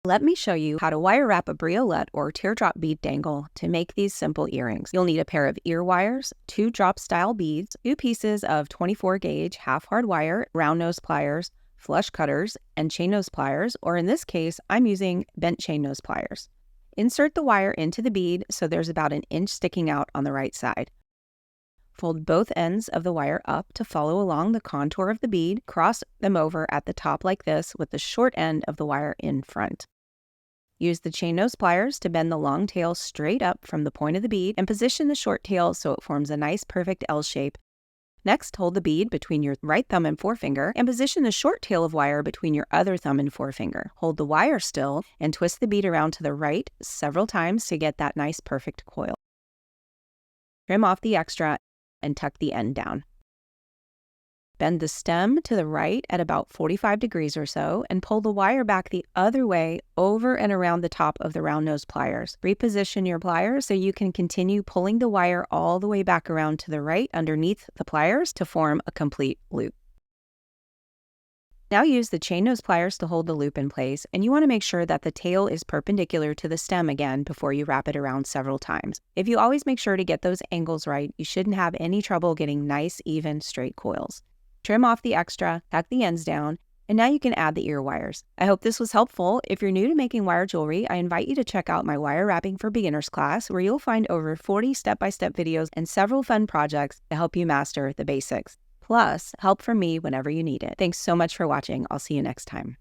Let me show you how to wire wrap a briolette or teardrop bead dangle to make these simple earrings. You'll need a pair of ear wires, 2 drop style beads, 2 pieces of 24 gauge half hard wire, round nose pliers, flush cutters, and chain nose pliers, or in this case, I'm using bent chain nose pliers. Insert the wire into the bead so there's about 1 inch sticking out on the right side. Fold both ends of the wire up to follow along the contour of the bead. Cross them over at the top like this with the short end of the wire in front. Use the chain nose pliers to bend the long tail straight up from the point of the bead and position the short tail so it forms a nice perfect L shape. Next, hold the bead between your right thumb and forefinger and position the short tail of wire between your other thumb and forefinger. Hold the wire still and twist the bead around to the right several times to get that nice perfect coil. Trim off the extra and tuck the end down. Bend the stem to the right at about 45 degrees or so and pull the wire back the other way over and around the top of the round nose pliers. Reposition your pliers so you can continue pulling the wire all the way back around to the right underneath the pliers to form a complete loop. Now use the chain nose pliers to hold the loop in place, and you want to make sure that the tail is perpendicular to the stem again before you wrap it around several times. If you always make sure to get those angles right, you shouldn't have any trouble getting nice, even, straight coils. Trim off the extra, tuck the ends down, and now you can add the ear wires. I hope this was helpful. If you're new to making wire jewelry, I invite you to check out my Wire Wrapping for Beginners class, where you'll find over 40 step-by-step videos and several fun projects to help you master the basics. Plus, help from me whenever you need it. Thanks so much for watching. I'll see you next time.